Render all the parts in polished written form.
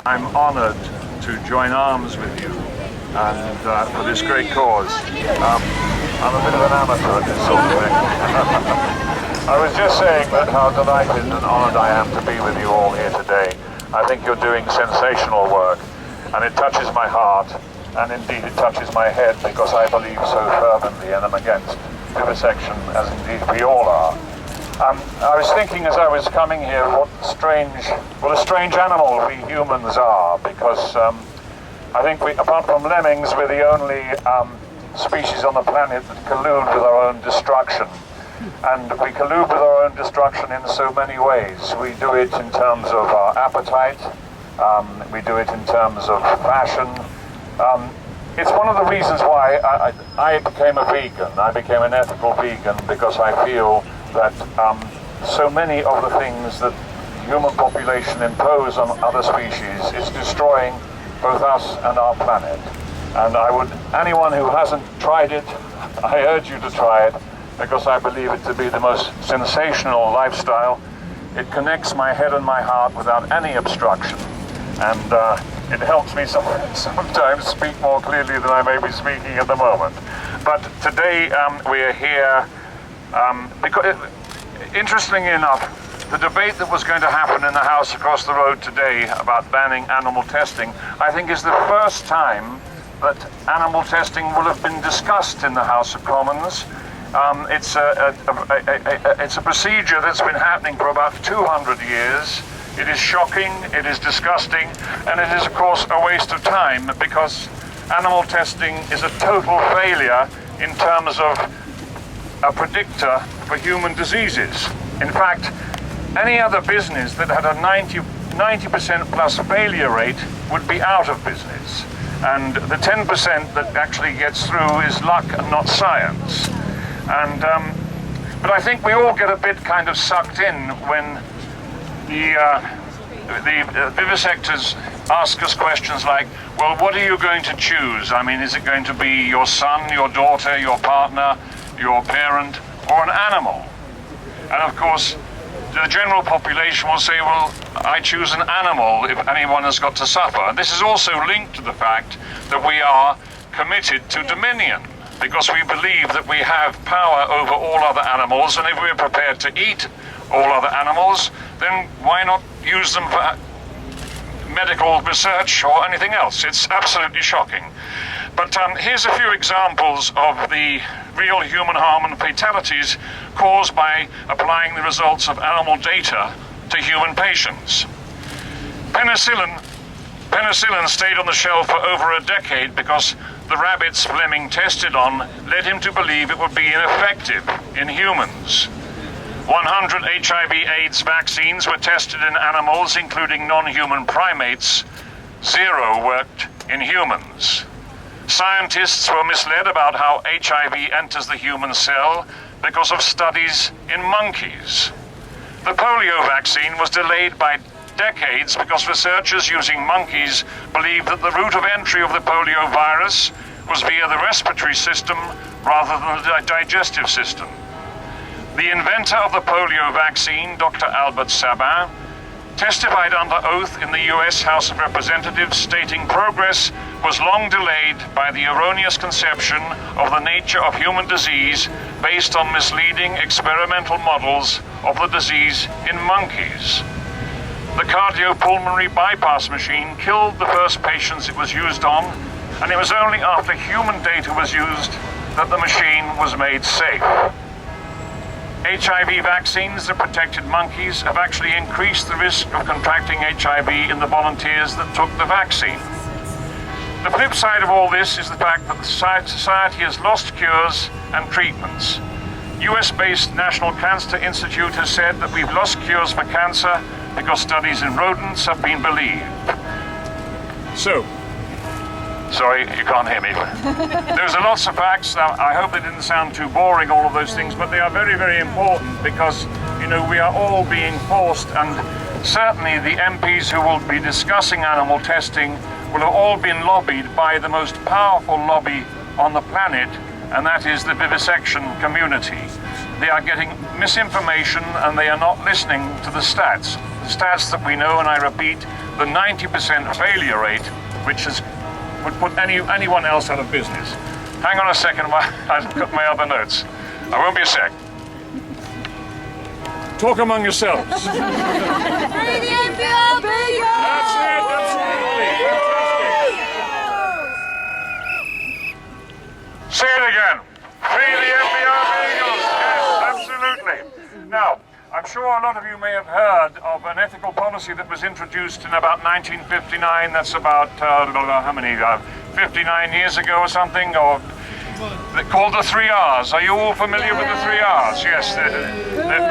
I'm honoured to join arms with you and for this great cause. I'm a bit of an amateur at this sort of thing. I was just saying that how delighted and honoured I am to be with you all here today. I think you're doing sensational work, and it touches my heart, and indeed it touches my head, because I believe so fervently and am against vivisection, as indeed we all are. I was thinking as I was coming here what a strange animal we humans are, because I think apart from lemmings, we're the only species on the planet that collude with our own destruction. And we collude with our own destruction in so many ways. We do it in terms of our appetite, we do it in terms of fashion. It's one of the reasons why I became a vegan. I became an ethical vegan because I feel that so many of the things that human population impose on other species is destroying both us and our planet. And anyone who hasn't tried it, I urge you to try it, because I believe it to be the most sensational lifestyle. It connects my head and my heart without any obstruction, and it helps me sometimes speak more clearly than I may be speaking at the moment. But today we are here because, interestingly enough, the debate that was going to happen in the House across the road today about banning animal testing, I think is the first time that animal testing will have been discussed in the House of Commons. It's a procedure that's been happening for about 200 years. It is shocking, it is disgusting, and it is of course a waste of time, because animal testing is a total failure in terms of a predictor for human diseases. In fact, any other business that had a 90% plus failure rate would be out of business. And the 10% that actually gets through is luck and not science. And but I think we all get a bit kind of sucked in when the vivisectors ask us questions like, well, what are you going to choose? I mean, is it going to be your son, your daughter, your partner, your parent, or an animal? And of course, the general population will say, well, I choose an animal if anyone has got to suffer. And this is also linked to the fact that we are committed to dominion, because we believe that we have power over all other animals, and if we're prepared to eat all other animals, then why not use them for medical research or anything else? It's absolutely shocking. But here's a few examples of the real human harm and fatalities caused by applying the results of animal data to human patients. Penicillin stayed on the shelf for over a decade because the rabbits Fleming tested on led him to believe it would be ineffective in humans. 100 HIV/AIDS vaccines were tested in animals, including non-human primates. 0 worked in humans. Scientists were misled about how HIV enters the human cell because of studies in monkeys. The polio vaccine was delayed by decades because researchers using monkeys believed that the route of entry of the polio virus was via the respiratory system rather than the digestive system. The inventor of the polio vaccine, Dr. Albert Sabin, testified under oath in the US House of Representatives, stating progress was long delayed by the erroneous conception of the nature of human disease based on misleading experimental models of the disease in monkeys. The cardiopulmonary bypass machine killed the first patients it was used on, and it was only after human data was used that the machine was made safe. HIV vaccines that protected monkeys have actually increased the risk of contracting HIV in the volunteers that took the vaccine. The flip side of all this is the fact that the society has lost cures and treatments. US-based National Cancer Institute has said that we've lost cures for cancer because studies in rodents have been believed. So, sorry, you can't hear me. There's lots of facts. Now, I hope they didn't sound too boring, all of those things, but they are very, very important because, you know, we are all being forced, and certainly the MPs who will be discussing animal testing will have all been lobbied by the most powerful lobby on the planet, and that is the vivisection community. They are getting misinformation and they are not listening to the stats. The stats that we know, and I repeat, the 90% failure rate, which would put anyone else out of business. Hang on a second, I've got my other notes. I won't be a sec. Talk among yourselves. Free the MBR beagles! That's it, absolutely. Fantastic. Say it again. Free the MBR beagles. Yes, absolutely. Now, I'm sure a lot of you may have heard of an ethical policy that was introduced in about 1959. That's about, how many, 59 years ago or something, or called the 3 R's. Are you all familiar with the 3 R's? Yes, the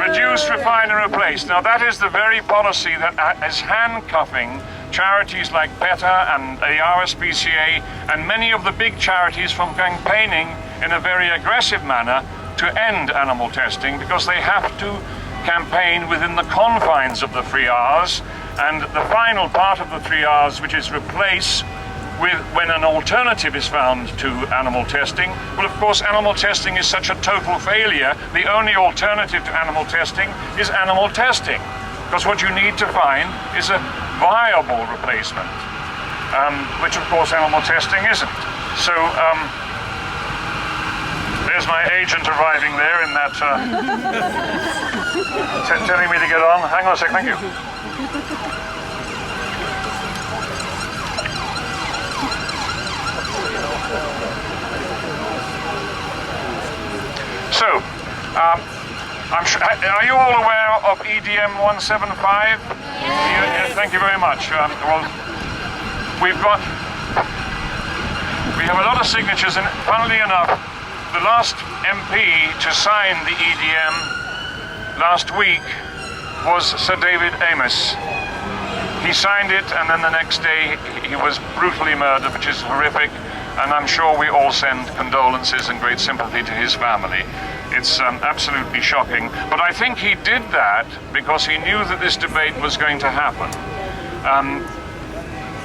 reduce, refine and replace. Now that is the very policy that is handcuffing charities like PETA and the RSPCA and many of the big charities from campaigning in a very aggressive manner to end animal testing, because they have to campaign within the confines of the 3 R's, and the final part of the 3 R's, which is replace, with when an alternative is found to animal testing. Well, of course, animal testing is such a total failure. The only alternative to animal testing is animal testing, because what you need to find is a viable replacement, which of course animal testing isn't. So there's my agent arriving there in that, telling me to get on. Hang on a sec, thank you. So, I'm sure, are you all aware of EDM 175? Yes. Thank you very much. Well, we have a lot of signatures, and funnily enough, the last MP to sign the EDM last week was Sir David Amess. He signed it, and then the next day he was brutally murdered, which is horrific. And I'm sure we all send condolences and great sympathy to his family. It's absolutely shocking. But I think he did that because he knew that this debate was going to happen.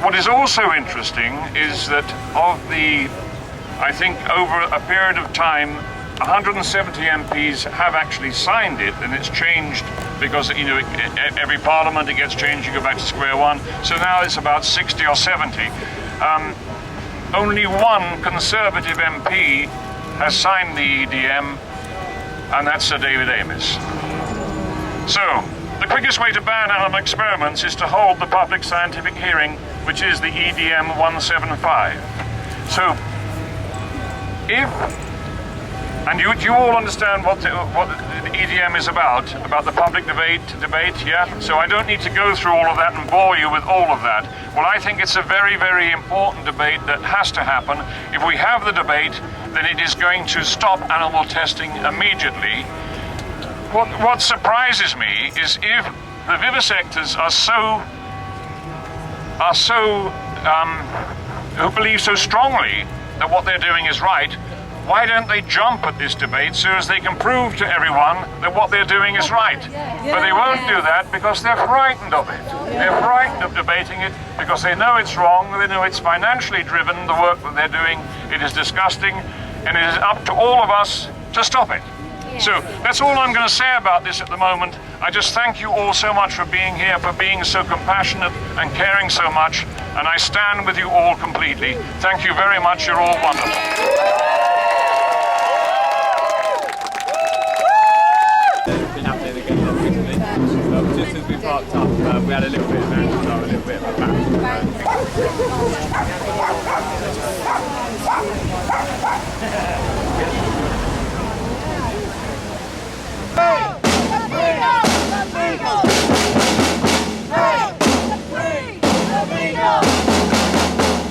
What is also interesting is that of the, I think over a period of time, 170 MPs have actually signed it, and it's changed because, you know, every parliament it gets changed, you go back to square one. So now it's about 60 or 70. Only one Conservative MP has signed the EDM, and that's Sir David Amess. So, the quickest way to ban animal experiments is to hold the public scientific hearing, which is the EDM 175. So, and you all understand what the EDM is about the public debate, yeah? So I don't need to go through all of that and bore you with all of that. Well, I think it's a very, very important debate that has to happen. If we have the debate, then it is going to stop animal testing immediately. What surprises me is if the vivisectors who believe so strongly that what they're doing is right, why don't they jump at this debate so as they can prove to everyone that what they're doing is right? But they won't do that because they're frightened of it. They're frightened of debating it because they know it's wrong, they know it's financially driven, the work that they're doing. It is disgusting, and it is up to all of us to stop it. So that's all I'm going to say about this at the moment. I just thank you all so much for being here, for being so compassionate and caring so much, and I stand with you all completely. Thank you very much, you're all wonderful. Just as we parked up, we had a little bit of a little bit of a back.